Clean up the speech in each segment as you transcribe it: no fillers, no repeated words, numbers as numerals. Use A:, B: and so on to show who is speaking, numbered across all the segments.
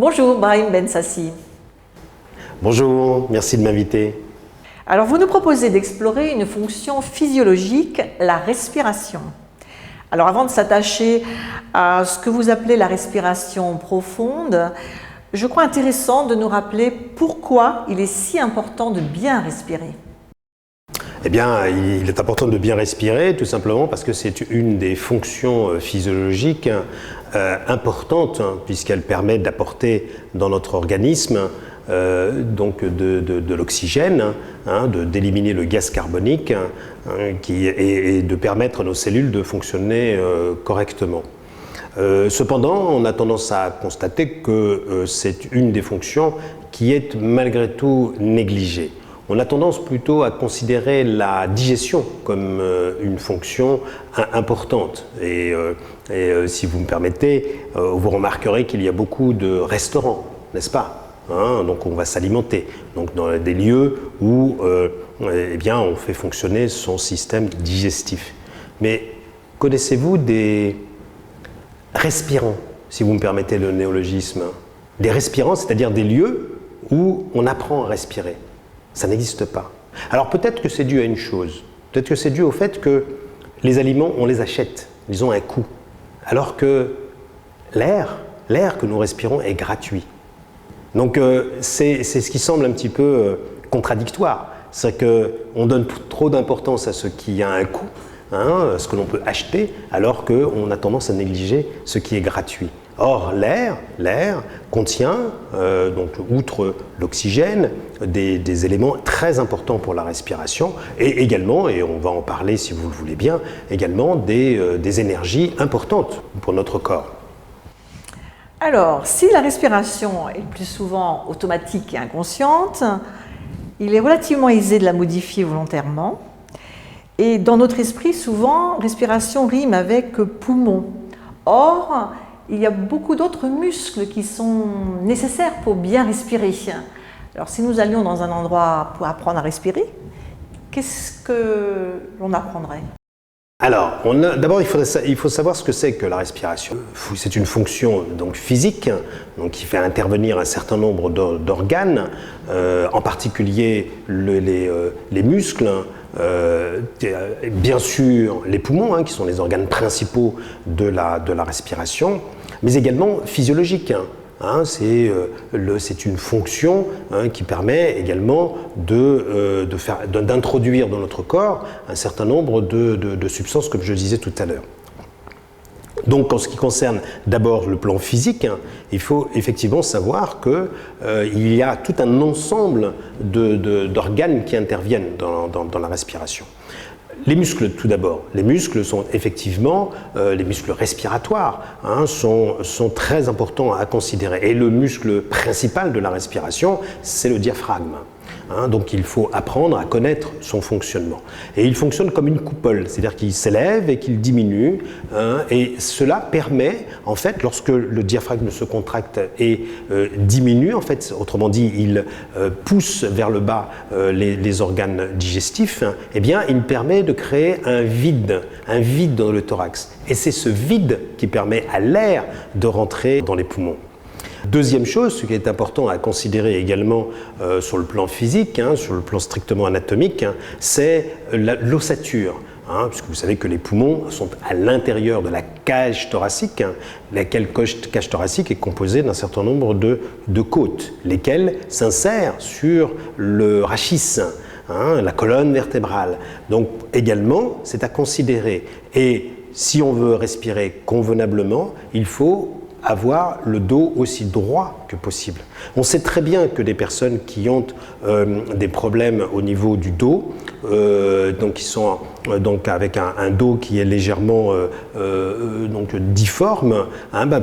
A: Bonjour Brahim Bensassi.
B: Bonjour, merci de m'inviter.
A: Alors vous nous proposez d'explorer une fonction physiologique, la respiration. Alors avant de s'attacher à ce que vous appelez la respiration profonde, je crois intéressant de nous rappeler pourquoi il est si important de bien respirer.
B: Eh bien, il est important de bien respirer, tout simplement parce que c'est une des fonctions physiologiques importantes, puisqu'elle permet d'apporter dans notre organisme donc de l'oxygène, d'éliminer le gaz carbonique et de permettre à nos cellules de fonctionner correctement. Cependant, on a tendance à constater que c'est une des fonctions qui est malgré tout négligée. On a tendance plutôt à considérer la digestion comme une fonction importante. Et si vous me permettez, vous remarquerez qu'il y a beaucoup de restaurants, n'est-ce pas ? Donc on va s'alimenter, donc dans des lieux où eh bien, on fait fonctionner son système digestif. Mais connaissez-vous des respirants, si vous me permettez le néologisme? Des respirants, c'est-à-dire des lieux où on apprend à respirer. Ça n'existe pas. Alors peut-être que c'est dû à une chose, peut-être que c'est dû au fait que les aliments, on les achète, ils ont un coût, alors que l'air que nous respirons est gratuit. Donc c'est ce qui semble un petit peu contradictoire, c'est qu'on donne trop d'importance à ce qui a un coût, ce que l'on peut acheter, alors qu'on a tendance à négliger ce qui est gratuit. Or, l'air contient, donc, outre l'oxygène, des éléments très importants pour la respiration et également, et on va en parler si vous le voulez bien, également des énergies importantes pour notre corps.
A: Alors, si la respiration est le plus souvent automatique et inconsciente, il est relativement aisé de la modifier volontairement. Et dans notre esprit, souvent, respiration rime avec poumon. Or, il y a beaucoup d'autres muscles qui sont nécessaires pour bien respirer. Alors, si nous allions dans un endroit pour apprendre à respirer, qu'est-ce que l'on apprendrait ?
B: Alors, d'abord, il faut savoir ce que c'est que la respiration. C'est une fonction donc, physique, donc, qui fait intervenir un certain nombre d'organes, en particulier les muscles, bien sûr les poumons, qui sont les organes principaux de la respiration, mais également physiologiques. C'est une fonction qui permet également d'introduire dans notre corps un certain nombre de substances, comme je disais tout à l'heure. Donc, en ce qui concerne d'abord le plan physique, il faut effectivement savoir qu'il y a tout un ensemble d'organes qui interviennent dans la respiration. Les muscles, tout d'abord. Les muscles sont effectivement, les muscles respiratoires, sont très importants à considérer. Et le muscle principal de la respiration, c'est le diaphragme. Donc il faut apprendre à connaître son fonctionnement. Et il fonctionne comme une coupole, c'est-à-dire qu'il s'élève et qu'il diminue. Et cela permet, en fait, lorsque le diaphragme se contracte et diminue, en fait, autrement dit, il pousse vers le bas les organes digestifs, eh bien, il permet de créer un vide dans le thorax. Et c'est ce vide qui permet à l'air de rentrer dans les poumons. Deuxième chose, ce qui est important à considérer également sur le plan physique, sur le plan strictement anatomique, c'est l'ossature. Puisque vous savez que les poumons sont à l'intérieur de la cage thoracique, laquelle cage thoracique est composée d'un certain nombre de côtes, lesquelles s'insèrent sur le rachis, la colonne vertébrale. Donc également, c'est à considérer. Et si on veut respirer convenablement, il faut avoir le dos aussi droit que possible. On sait très bien que des personnes qui ont des problèmes au niveau du dos, donc qui sont avec un dos qui est légèrement difforme,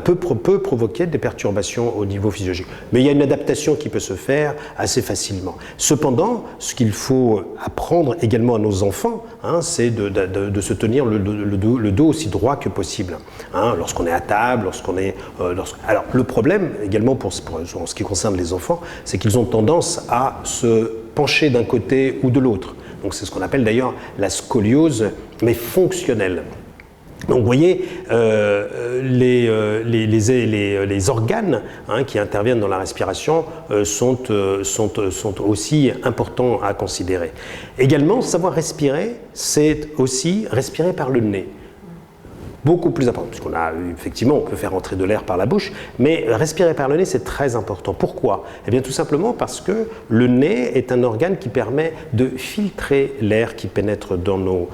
B: peut provoquer des perturbations au niveau physiologique. Mais il y a une adaptation qui peut se faire assez facilement. Cependant, ce qu'il faut apprendre également à nos enfants, c'est de se tenir le dos aussi droit que possible. Lorsqu'on est à table, Alors, le problème également en ce qui concerne les enfants, c'est qu'ils ont tendance à se pencher d'un côté ou de l'autre. Donc c'est ce qu'on appelle d'ailleurs la scoliose, mais fonctionnelle. Donc vous voyez, les organes qui interviennent dans la respiration sont aussi importants à considérer. Également, savoir respirer, c'est aussi respirer par le nez. Beaucoup plus important, puisqu'on a effectivement, on peut faire entrer de l'air par la bouche, mais respirer par le nez, c'est très important. Pourquoi? Eh bien, tout simplement parce que le nez est un organe qui permet de filtrer l'air qui pénètre dans nos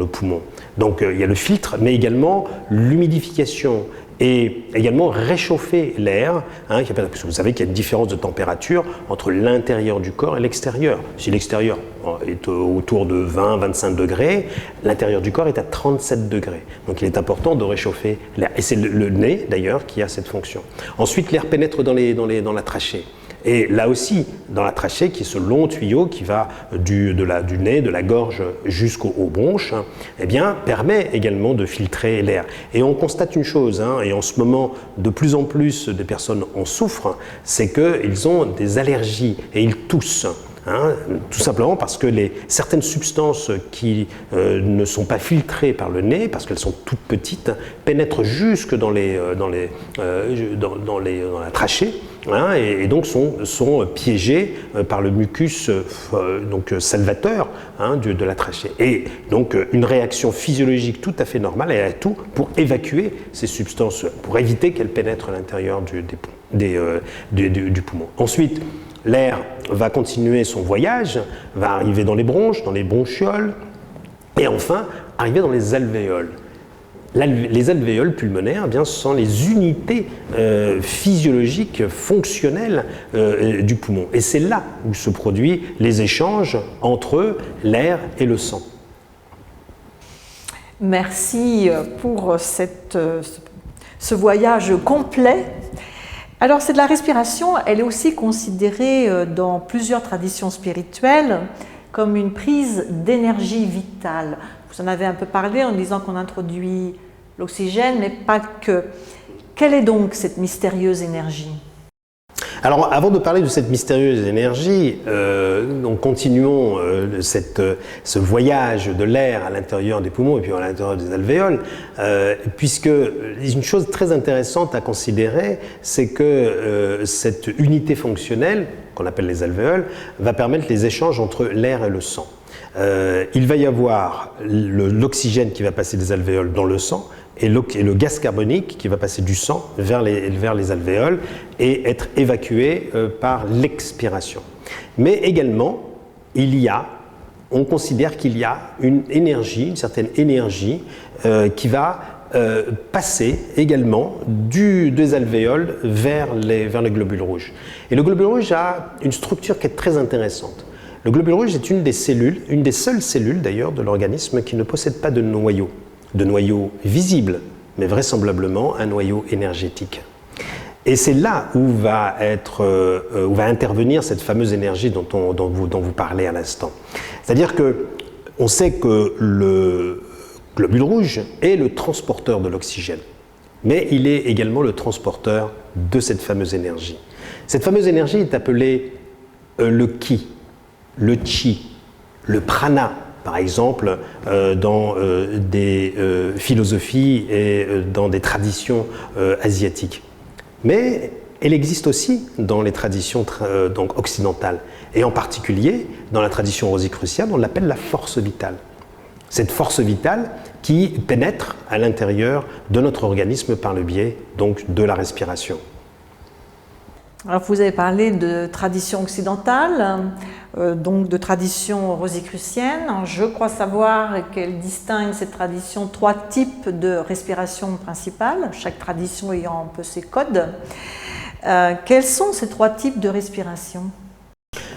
B: poumons. Donc, il y a le filtre, mais également l'humidification et également réchauffer l'air, parce que vous savez qu'il y a une différence de température entre l'intérieur du corps et l'extérieur. Si l'extérieur est autour de 20-25 degrés, l'intérieur du corps est à 37 degrés. Donc il est important de réchauffer l'air. Et c'est le nez, d'ailleurs, qui a cette fonction. Ensuite, l'air pénètre dans la trachée. Et là aussi, dans la trachée, qui est ce long tuyau qui va du nez, de la gorge jusqu'aux bronches, eh bien, permet également de filtrer l'air. Et on constate une chose, et en ce moment, de plus en plus des personnes en souffrent, c'est qu'ils ont des allergies et ils toussent. Tout simplement parce que certaines substances qui ne sont pas filtrées par le nez, parce qu'elles sont toutes petites, pénètrent jusque dans la trachée, et donc sont piégées par le mucus salvateur de la trachée. Et donc une réaction physiologique tout à fait normale, elle a tout pour évacuer ces substances, pour éviter qu'elles pénètrent à l'intérieur du poumon. Ensuite, l'air va continuer son voyage, va arriver dans les bronches, dans les bronchioles, et enfin arriver dans les alvéoles. Les alvéoles pulmonaires, eh bien, ce sont les unités physiologiques, fonctionnelles du poumon. Et c'est là où se produisent les échanges entre l'air et le sang.
A: Merci pour ce voyage complet. Alors, c'est de la respiration, elle est aussi considérée dans plusieurs traditions spirituelles comme une prise d'énergie vitale. Vous en avez un peu parlé en disant qu'on introduit l'oxygène, mais pas que. Quelle est donc cette mystérieuse énergie ?
B: Alors, avant de parler de cette mystérieuse énergie, continuons ce voyage de l'air à l'intérieur des poumons et puis à l'intérieur des alvéoles, puisque une chose très intéressante à considérer, c'est que cette unité fonctionnelle, qu'on appelle les alvéoles, va permettre les échanges entre l'air et le sang. Il va y avoir l'oxygène qui va passer des alvéoles dans le sang, et le gaz carbonique qui va passer du sang vers les alvéoles et être évacué par l'expiration. Mais également, on considère qu'il y a une certaine énergie qui va passer également des alvéoles vers les globules rouges. Et le globule rouge a une structure qui est très intéressante. Le globule rouge est une des seules cellules d'ailleurs de l'organisme qui ne possède pas de noyau visible, mais vraisemblablement un noyau énergétique. Et c'est là où va intervenir cette fameuse énergie dont vous parlez à l'instant. C'est-à-dire qu'on sait que le globule rouge est le transporteur de l'oxygène, mais il est également le transporteur de cette fameuse énergie. Cette fameuse énergie est appelée le ki, le chi, le prana, par exemple, dans des philosophies et dans des traditions asiatiques. Mais elle existe aussi dans les traditions occidentales, et en particulier dans la tradition rosicrucienne, on l'appelle la force vitale. Cette force vitale qui pénètre à l'intérieur de notre organisme par le biais donc, de la respiration.
A: Alors, vous avez parlé de tradition occidentale, donc de tradition rosicrucienne. Je crois savoir qu'elle distingue cette tradition 3 types de respiration principales, chaque tradition ayant un peu ses codes. Quels sont ces 3 types de respiration ?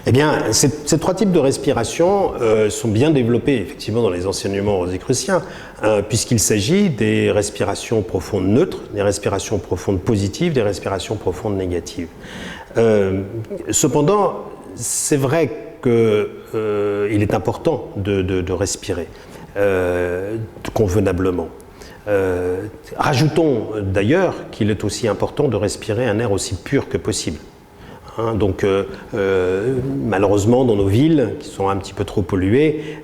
B: Eh bien, ces 3 types de respiration sont bien développés effectivement dans les enseignements rosicruciens, puisqu'il s'agit des respirations profondes neutres, des respirations profondes positives, des respirations profondes négatives. Cependant, c'est vrai qu'il est important de respirer convenablement. Rajoutons d'ailleurs qu'il est aussi important de respirer un air aussi pur que possible. Donc malheureusement dans nos villes qui sont un petit peu trop polluées,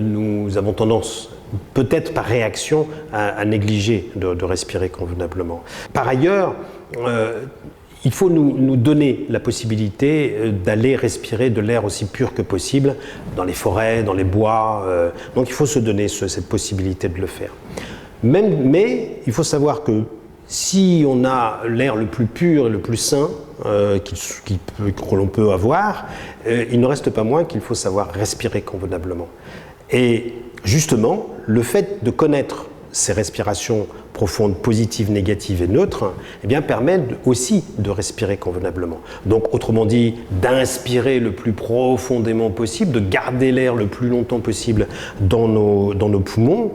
B: nous avons tendance peut-être par réaction à négliger de respirer convenablement. Par ailleurs, il faut nous donner la possibilité d'aller respirer de l'air aussi pur que possible dans les forêts, dans les bois. Donc il faut se donner cette possibilité de le faire. Mais il faut savoir que si on a l'air le plus pur et le plus sain que l'on peut avoir, il ne reste pas moins qu'il faut savoir respirer convenablement. Et justement, le fait de connaître ces respirations profondes, positives, négatives et neutres, eh bien, permet aussi de respirer convenablement. Donc, autrement dit, d'inspirer le plus profondément possible, de garder l'air le plus longtemps possible dans nos poumons,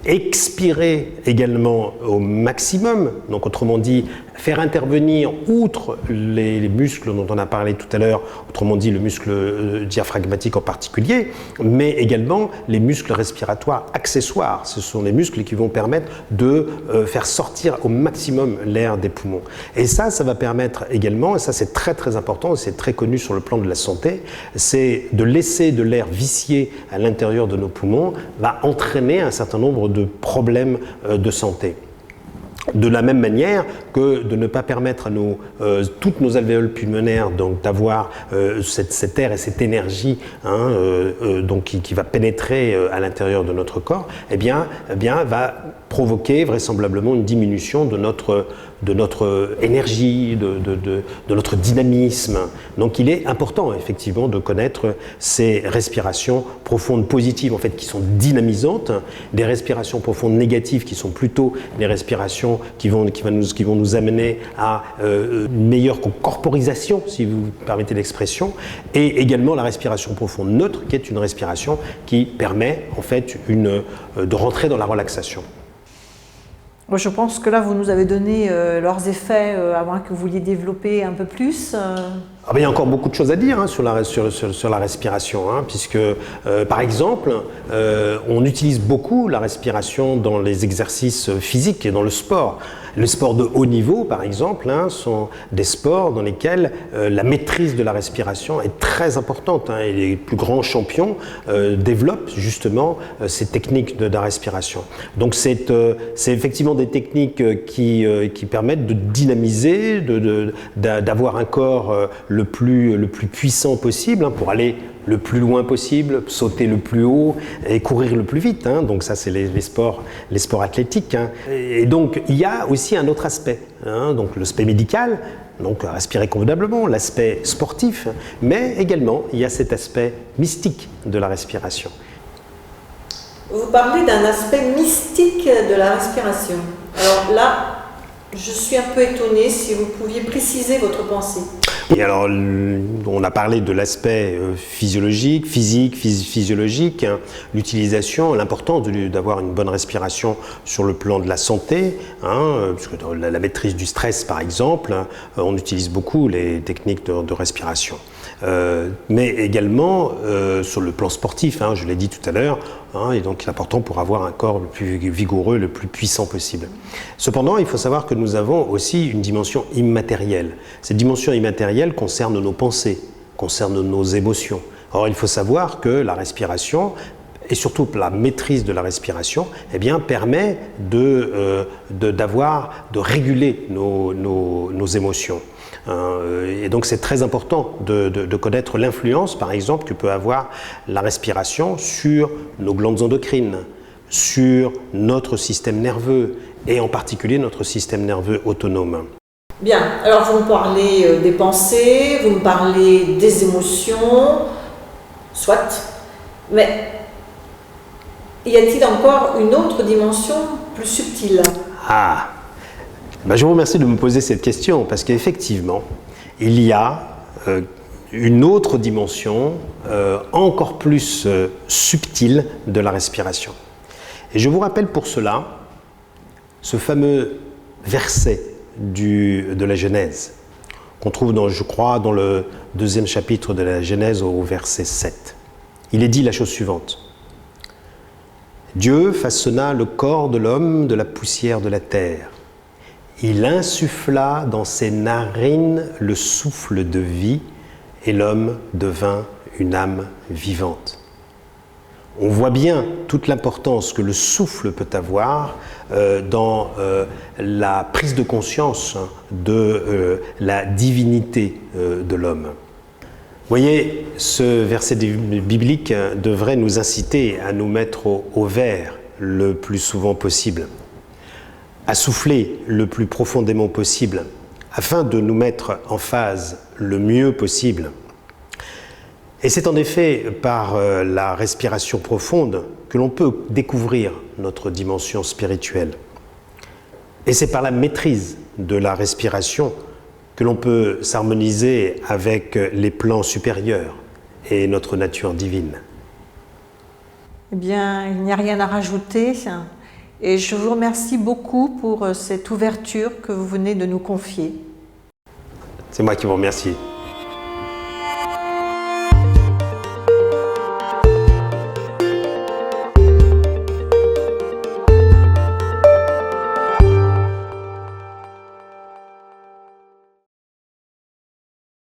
B: expirer également au maximum, donc autrement dit, faire intervenir, outre les muscles dont on a parlé tout à l'heure, autrement dit le muscle diaphragmatique en particulier, mais également les muscles respiratoires accessoires. Ce sont les muscles qui vont permettre de faire sortir au maximum l'air des poumons. Et ça va permettre également, et ça c'est très très important, c'est très connu sur le plan de la santé, c'est de laisser de l'air vicié à l'intérieur de nos poumons, va entraîner un certain nombre de problèmes de santé. De la même manière que de ne pas permettre à toutes nos alvéoles pulmonaires d'avoir cet air et cette énergie donc qui va pénétrer à l'intérieur de notre corps, eh bien va provoquer vraisemblablement une diminution de notre énergie, de notre dynamisme. Donc il est important effectivement de connaître ces respirations profondes positives en fait qui sont dynamisantes, des respirations profondes négatives qui sont plutôt des respirations qui vont nous amener à une meilleure corporisation, si vous permettez l'expression, et également la respiration profonde neutre qui est une respiration qui permet en fait de rentrer dans la relaxation.
A: Je pense que là, vous nous avez donné leurs effets, à moins que vous vouliez développer un peu plus.
B: Il y a encore beaucoup de choses à dire sur la respiration, puisque, par exemple, on utilise beaucoup la respiration dans les exercices physiques et dans le sport. Les sports de haut niveau, par exemple, sont des sports dans lesquels la maîtrise de la respiration est très importante. Et les plus grands champions développent justement ces techniques de la respiration. Donc c'est effectivement des techniques qui permettent de dynamiser, d'avoir un corps le plus puissant possible pour aller le plus loin possible, sauter le plus haut et courir le plus vite. Donc ça, c'est les sports athlétiques. Et donc, il y a aussi un autre aspect. Donc l'aspect médical, donc respirer convenablement, l'aspect sportif, mais également, il y a cet aspect mystique de la respiration.
A: Vous parlez d'un aspect mystique de la respiration. Alors là, je suis un peu étonnée si vous pouviez préciser votre pensée.
B: Et alors, on a parlé de l'aspect physiologique, physiologique, l'utilisation, l'importance d'avoir une bonne respiration sur le plan de la santé, puisque dans la maîtrise du stress, par exemple, on utilise beaucoup les techniques de respiration. Mais également sur le plan sportif, je l'ai dit tout à l'heure, et donc c'est important pour avoir un corps le plus vigoureux, le plus puissant possible. Cependant, il faut savoir que nous avons aussi une dimension immatérielle. Cette dimension immatérielle concerne nos pensées, concerne nos émotions. Or, il faut savoir que la respiration, et surtout la maîtrise de la respiration, permet de réguler nos émotions. Et donc c'est très important de connaître l'influence, par exemple, que peut avoir la respiration sur nos glandes endocrines, sur notre système nerveux, et en particulier notre système nerveux autonome.
A: Bien, alors vous me parlez des pensées, vous me parlez des émotions, soit, mais y a-t-il encore une autre dimension plus subtile ?
B: Je vous remercie de me poser cette question, parce qu'effectivement, il y a une autre dimension encore plus subtile de la respiration. Et je vous rappelle pour cela ce fameux verset de la Genèse, qu'on trouve, je crois, dans le 2e chapitre de la Genèse au verset 7. Il est dit la chose suivante. Dieu façonna le corps de l'homme de la poussière de la terre. Il insuffla dans ses narines le souffle de vie et l'homme devint une âme vivante. On voit bien toute l'importance que le souffle peut avoir dans la prise de conscience de la divinité de l'homme. Vous voyez, ce verset biblique devrait nous inciter à nous mettre au vert le plus souvent possible, à souffler le plus profondément possible, afin de nous mettre en phase le mieux possible. Et c'est en effet par la respiration profonde que l'on peut découvrir notre dimension spirituelle. Et c'est par la maîtrise de la respiration que l'on peut s'harmoniser avec les plans supérieurs et notre nature divine.
A: Eh bien, il n'y a rien à rajouter et je vous remercie beaucoup pour cette ouverture que vous venez de nous confier.
B: C'est moi qui vous remercie.